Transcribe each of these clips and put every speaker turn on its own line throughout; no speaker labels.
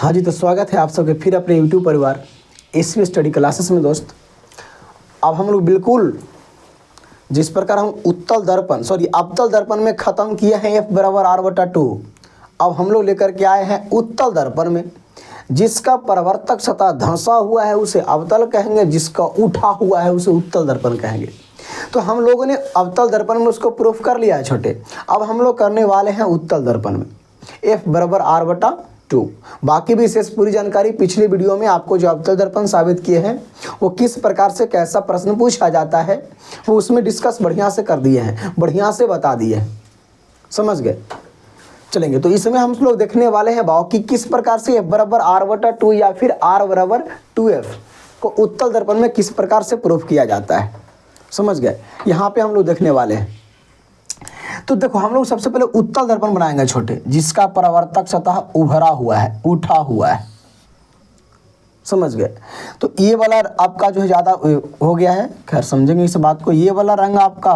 हाँ जी, तो स्वागत है आप सबके फिर अपने YouTube परिवार एसवी स्टडी क्लासेस में। दोस्त, अब हम लोग बिल्कुल जिस प्रकार हम अवतल दर्पण में ख़त्म किए हैं F बराबर R/2, अब हम लोग लेकर के आए हैं उत्तल दर्पण में। जिसका परावर्तक सतह धंसा हुआ है उसे अवतल कहेंगे, जिसका उठा हुआ है उसे उत्तल दर्पण कहेंगे। तो हम लोगों ने अवतल दर्पण में उसको प्रूफ कर लिया है छोटे। अब हम लोग करने वाले हैं उत्तल दर्पण में F बराबर R/2। बाकी भी शेष पूरी जानकारी पिछले वीडियो में आपको जो अवतल दर्पण साबित किए हैं वो किस प्रकार से कैसा प्रश्न पूछा जाता है वो उसमें डिस्कस बढ़िया से कर दिए हैं, बढ़िया से बता दिए हैं। समझ गए? चलेंगे तो इसमें हम लोग देखने वाले हैं भाव कि किस प्रकार से F बराबर R/2 या फिर R बराबर 2F को उत्तल दर्पण में किस प्रकार से प्रूफ किया जाता है। समझ गए? यहाँ पे हम लोग देखने वाले हैं। तो देखो, हम लोग सबसे पहले उत्तल दर्पण बनाएंगे छोटे, जिसका परावर्तक सतह उभरा हुआ है, उठा हुआ है। समझ गए? तो ये वाला आपका जो है ज़्यादा हो गया है, खैर समझेंगे इस बात को। ये वाला रंग आपका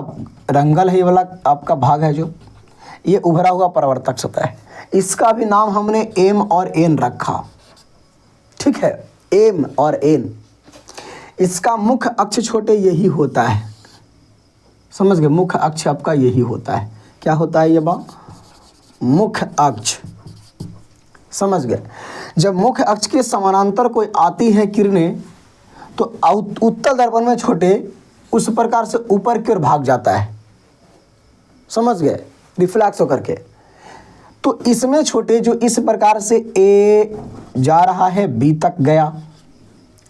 रंगल है, ये वाला आपका भाग है जो ये उभरा हुआ परावर्तक सतह है। इसका भी नाम हमने M और N रखा, ठीक है, M और N। इसका मुख्य अक्ष छोटे यही होता है। समझ गए? मुख्य अक्ष आपका यही होता है। क्या होता है ये मुख्य अक्ष। समझ गए? जब मुख्य अक्ष के समानांतर कोई आती है किरणें तो उत्तल दर्पण में छोटे उस प्रकार से ऊपर की ओर भाग जाता है। समझ गए? रिफ्लेक्स होकर के। तो इसमें छोटे जो इस प्रकार से A जा रहा है B तक गया,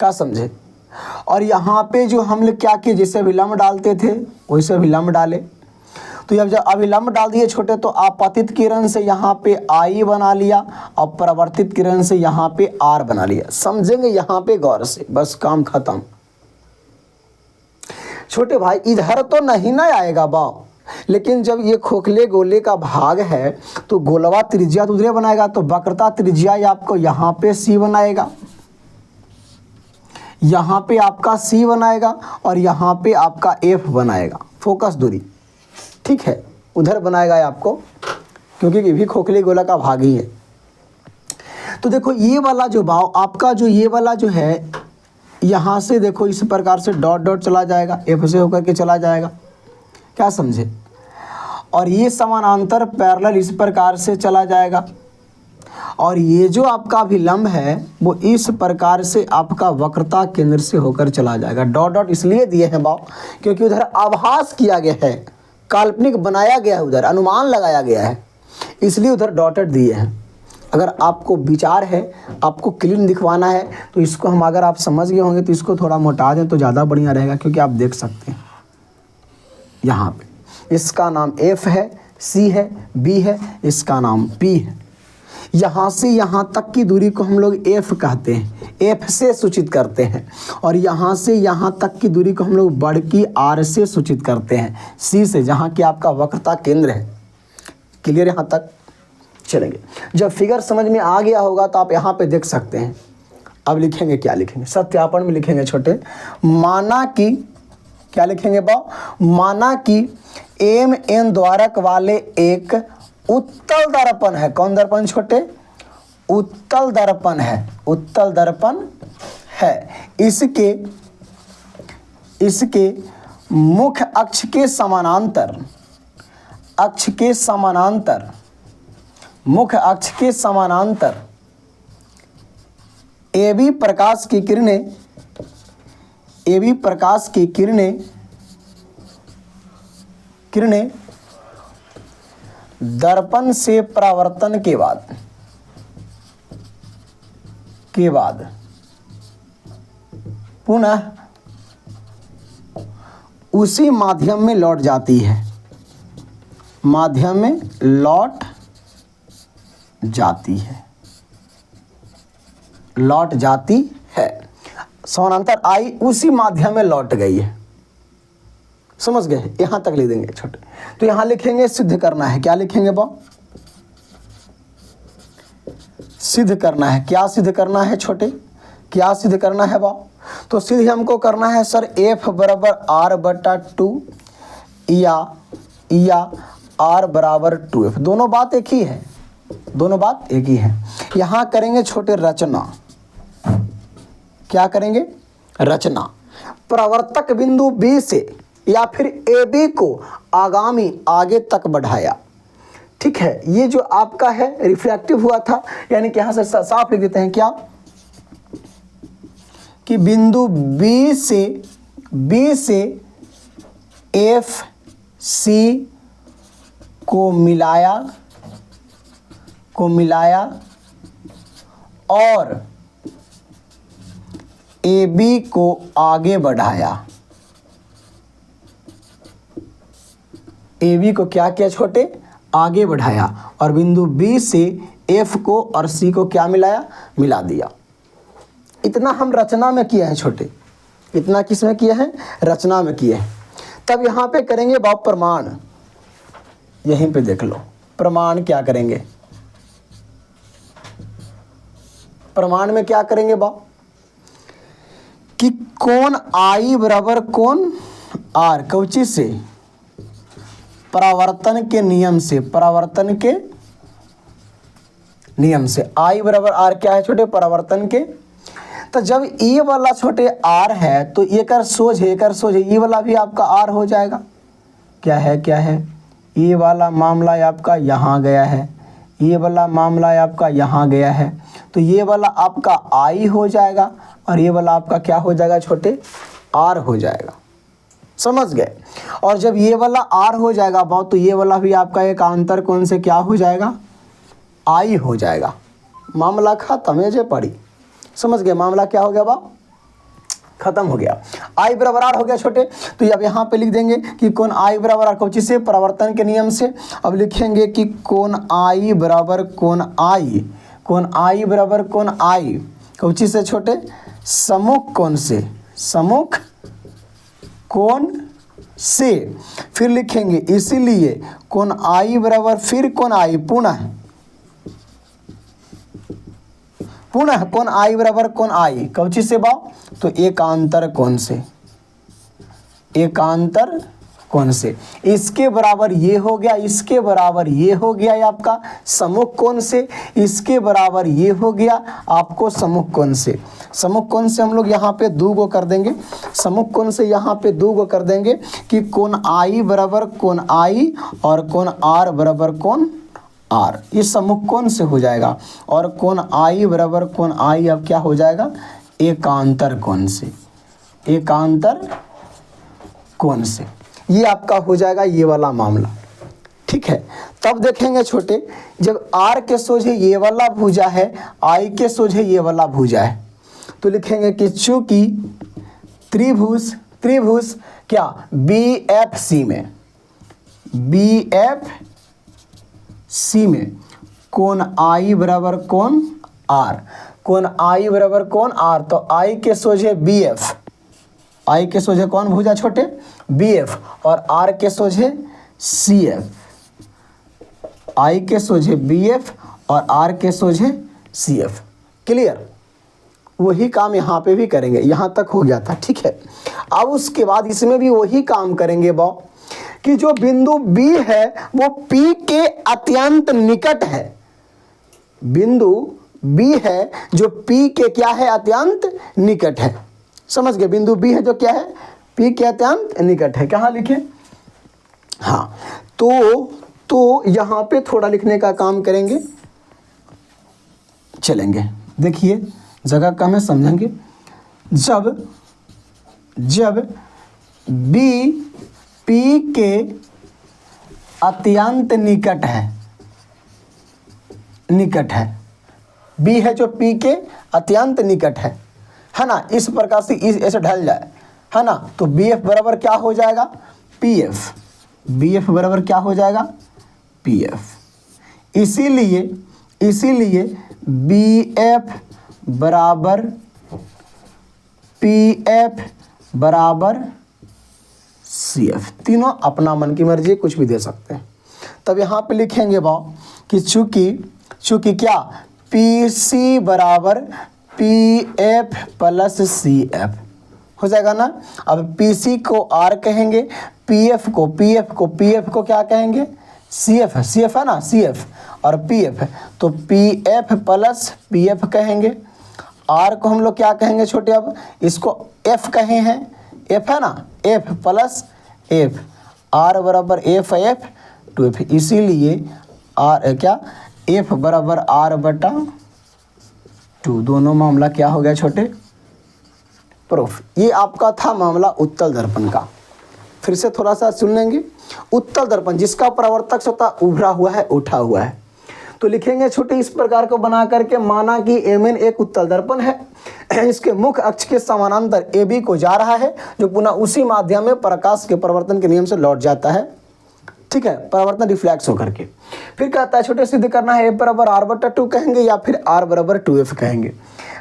क्या समझे? और यहाँ पे जो हम लोग क्या किए, जैसे अभिलंब डालते थे वैसे अभिलंब डाले। तो जब अभिलंब डाल दिए छोटे तो आपतित किरण से यहाँ पे I बना लिया और परावर्तित किरण से यहाँ पे R बना लिया। समझेंगे यहाँ पे गौर से, बस काम खत्म। छोटे भाई इधर तो नहीं ना आएगा बाव, लेकिन जब ये खोखले गोले का भाग है तो गोलवा त्रिज्या तो उधर बनाएगा, तो वक्रता त्रिज्या आपको यहाँ पे C बनाएगा, यहाँ पे आपका C बनाएगा और यहाँ पे आपका F बनाएगा, फोकस दूरी। ठीक है, उधर बनाएगा आपको, क्योंकि ये भी खोखले गोला का भाग ही है। तो देखो ये वाला जो भाव आपका जो ये वाला जो है यहाँ से देखो इस प्रकार से डॉट डॉट चला जाएगा, F से होकर के चला जाएगा। क्या समझे? और ये समानांतर पैरेलल इस प्रकार से चला जाएगा और ये जो आपका विलंब है वो इस प्रकार से आपका वक्रता केंद्र से होकर चला जाएगा। डॉट डॉट इसलिए दिए हैं बाव क्योंकि उधर आभास किया गया है, काल्पनिक बनाया गया है, उधर अनुमान लगाया गया है, इसलिए उधर डॉटेड दिए हैं। अगर आपको विचार है, आपको क्लीन दिखवाना है तो इसको हम अगर आप समझ गए होंगे तो इसको थोड़ा मोटा दें तो ज़्यादा बढ़िया रहेगा, क्योंकि आप देख सकते हैं यहाँ पे इसका नाम F है, C है, B है, इसका नाम P है। यहाँ से यहाँ तक की दूरी को हम लोग F कहते हैं, F से सूचित करते हैं। और यहाँ से यहाँ तक की दूरी को हम लोग बढ़की R से सूचित करते हैं, C से, जहाँ की आपका वक्रता केंद्र है। क्लियर यहाँ तक? चलेंगे, जब फिगर समझ में आ गया होगा तो आप यहाँ पे देख सकते हैं। अब लिखेंगे, क्या लिखेंगे? सत्यापन में लिखेंगे छोटे, माना कि, क्या लिखेंगे बाव? माना कि MN द्वारक वाले एक उत्तल दर्पण है। कौन दर्पण छोटे? उत्तल दर्पण है, उत्तल दर्पण है। इसके मुख्य अक्ष के समानांतर, मुख्य अक्ष के समानांतर AB प्रकाश की किरणें दर्पण से परावर्तन के बाद पुनः उसी माध्यम में लौट जाती है, समानांतर आई उसी माध्यम में लौट गई है। समझ गए? यहाँ तक लिख देंगे छोटे। तो यहाँ लिखेंगे सिद्ध करना है। क्या लिखेंगे बाब? सिद्ध करना है। क्या सिद्ध करना है छोटे? क्या सिद्ध करना है बाब? तो सिद्ध हमको करना है सर F बराबर R/2 या R बराबर 2F। दोनों बात एक ही है, दोनों बात एक ही है। यहाँ करेंगे छोटे रचना, क्या करेंगे? रचना। प्रवर्तक बिंदु बी से या फिर ए बी को आगामी आगे तक बढ़ाया। ठीक है, ये जो आपका है रिफ्लेक्टिव हुआ था, यानी कि यहाँ से साफ लिख देते हैं क्या कि बिंदु बी से एफ सी को मिलाया और ए बी को आगे बढ़ाया। ए बी को क्या किया छोटे? आगे बढ़ाया और बिंदु बी से एफ को और सी को क्या मिला दिया। इतना हम रचना में किए हैं छोटे, इतना किस में किए हैं? रचना में किए हैं। तब यहाँ पे करेंगे बाप प्रमाण, यहीं पे देख लो प्रमाण क्या करेंगे। प्रमाण में क्या करेंगे बाप कि कोण आई बराबर कोण आर, कौची से? परावर्तन के नियम से आई बराबर आर क्या है छोटे? परावर्तन के। तो जब ई वाला छोटे आर है तो ये कर सोझ है ई वाला भी आपका आर हो जाएगा। क्या है? ये वाला मामला आपका यहाँ गया है, ये वाला मामला आपका यहाँ गया है, तो ये वाला आपका आई हो जाएगा और ये वाला आपका क्या हो जाएगा छोटे? आर हो जाएगा। समझ गए? और जब ये वाला आर हो जाएगा बहुत, तो ये वाला भी आपका एक अंतर कोण से क्या हो जाएगा? आई हो जाएगा। मामला खत्म है जे पड़ी। समझ गए? मामला क्या हो गया बाप? खत्म हो गया। आई बराबर आर हो गया छोटे। तो अब यहाँ पे लिख देंगे कि कोण आई बराबर आर कौची से? परावर्तन के नियम से। अब लिखेंगे कि कोण आई बराबर कोण आई बराबर कोण आई कौची से छोटे? सम्मुख कोण से, सम्मुख कोण से। फिर लिखेंगे इसीलिए कोण आई बराबर फिर कोण आई पुनः कोण आई बराबर कोण आई कौची से बा? तो एकांतर कोण से। इसके बराबर ये हो गया, इसके बराबर ये हो गया ये आपका सम्मुख कोण से, इसके बराबर ये हो गया आपको सम्मुख कोण से। सम्मुख कोण से हम लोग यहाँ पे 2 गो कर देंगे, सम्मुख कोण से यहाँ पे 2 गो कर देंगे कि कोण आई बराबर कोण आई और कोण आर बराबर कोण आर, ये सम्मुख कोण से हो जाएगा। और कोण आई बराबर कोण आई अब क्या हो जाएगा? एकांतर कोण से। ये आपका हो जाएगा ये वाला मामला। ठीक है, तब देखेंगे छोटे जब आर के सोझे ये वाला भुजा है, आई के सोझे ये वाला भुजा है, तो लिखेंगे कि चूंकि त्रिभुज क्या BFC में कोण आई बराबर कोण आर, तो आई के सोझे BF, आई के सोझे कौन भुजा छोटे? BF और आर के सोझे CF, आई के सोझे BF और आर के सोझे CF। क्लियर? वही काम यहाँ पे भी करेंगे, यहाँ तक हो गया था। ठीक है, अब उसके बाद इसमें भी वही काम करेंगे बाप कि जो बिंदु B है वो P के अत्यंत निकट है। बिंदु B है जो P के क्या है? अत्यंत निकट है। समझ गए? बिंदु B है जो क्या है? P के अत्यंत निकट है। कहाँ लिखे? हाँ, तो यहाँ पे थोड़ा लिखने का काम करेंगे, चलेंगे। देखिए जगह कम है, समझेंगे। जब B P के अत्यंत निकट है, B है जो P के अत्यंत निकट है ना, इस प्रकार से ऐसे ढल जाए, है ना, तो BF बराबर क्या हो जाएगा? PF। BF बराबर क्या हो जाएगा? PF। इसीलिए BF बराबर PF बराबर CF। तीनों अपना मन की मर्जी कुछ भी दे सकते हैं। तब यहाँ पे लिखेंगे बाप कि चूंकि क्या PC बराबर PF प्लस CF हो जाएगा ना। अब PC को R कहेंगे, PF को क्या कहेंगे? CF है, CF है ना, CF और PF है, तो PF प्लस PF कहेंगे। R को हम लोग क्या कहेंगे छोटे, अब इसको F कहे हैं, F है ना, F प्लस F, R बराबर F 2F, इसीलिए R क्या, F बराबर R बटा 2। दोनों मामला क्या हो गया छोटे, प्रूफ। ये आपका था मामला उत्तल दर्पण का। फिर से थोड़ा सा सुन लेंगे। उत्तल दर्पण जिसका परावर्तक सतह उभरा हुआ है, उठा हुआ है, तो लिखेंगे छोटे इस प्रकार को बना करके, माना कि Mn एक उत्तल दर्पण है, इसके मुख्य अक्ष के समानांतर AB को जा रहा है, जो पुनः उसी माध्यम में प्रकाश के परावर्तन के नियम से लौट जाता है, ठीक है, परावर्तन रिफ्लेक्स होकर के। फिर कहता है छोटे सिद्ध करना है F बराबर R बटा 2 कहेंगे या फिर R बराबर 2F कहेंगे।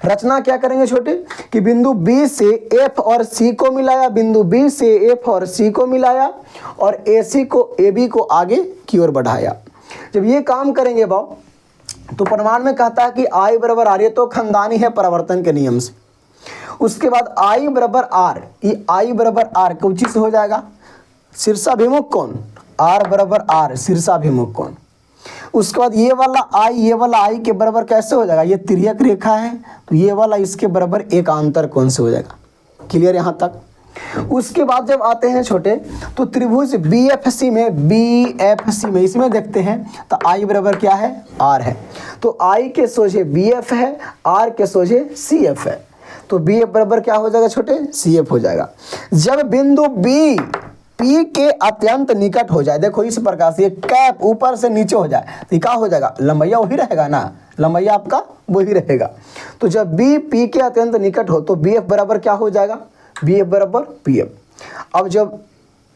रचना क्या करेंगे छोटे कि बिंदु B से F और C को मिलाया, बिंदु B से F और C को मिलाया और AC को AB को आगे की ओर बढ़ाया। जब ये काम करेंगे बाब, तो प्रमाण में कहता है कि I बराबर R, ये तो खानदानी है परावर्तन के नियम से। उसके बाद I बराबर R, ये I बराबर R कौची से हो जाएगा, शीर्षाभिमुख कोण, R बराबर R शीर्षाभिमुख कोण। उसके बाद ये वाला I के बराबर कैसे हो जाएगा, ये तिर्यक रेखा है, तो ये वाला इसके बराबर एकांतर कोण से हो जाएगा। क्लियर यहाँ तक। उसके बाद जब आते हैं छोटे, तो त्रिभुज BFC में इसमें देखते हैं, तो I बराबर क्या है, R है, तो I के सोझे BF है, R के सोझे CF है, तो BF बराबर क्या हो जाएगा छोटे, CF हो जाएगा। जब बिंदु B P के अत्यंत निकट हो जाए, देखो इस प्रकार से कैप ऊपर से नीचे हो जाए, तो क्या हो जाएगा, लंबैया वही रहेगा ना, लंबैया आपका वही रहेगा। तो जब B P के अत्यंत निकट हो, तो BF बराबर क्या हो जाएगा, BF बराबर PF। अब जब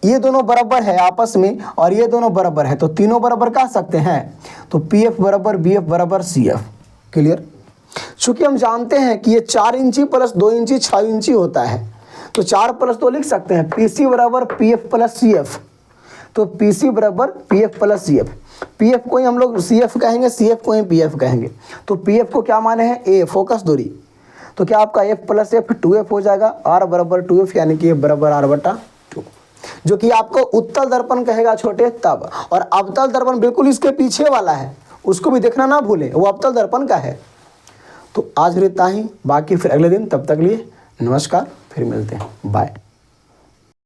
ये दोनों बराबर है आपस में और ये दोनों बराबर है, तो तीनों बराबर कह सकते हैं, तो PF बराबर BF बराबर CF। क्लियर। चूंकि हम जानते हैं कि ये 4 इंची प्लस 2 इंची 6 इंची होता है, तो 4 प्लस 2 लिख सकते हैं, PC बराबर PF प्लस CF, तो PC बराबर PF प्लस CF। PF को ही हम लोग CF कहेंगे, CF को ही PF कहेंगे। तो PF को क्या माने हैं, A फोकस दूरी, तो क्या आपका F प्लस F 2F हो जाएगा, R बराबर 2F, यानी कि F बराबर R बटा 2, जो कि आपको उत्तल दर्पण कहेगा छोटे तब। और अवतल दर्पण बिल्कुल इसके पीछे वाला है, उसको भी देखना ना भूलें, वो अवतल दर्पण का है। तो आज इतना ही, बाकी फिर अगले दिन, तब तक लिए नमस्कार, फिर मिलते हैं, बाय।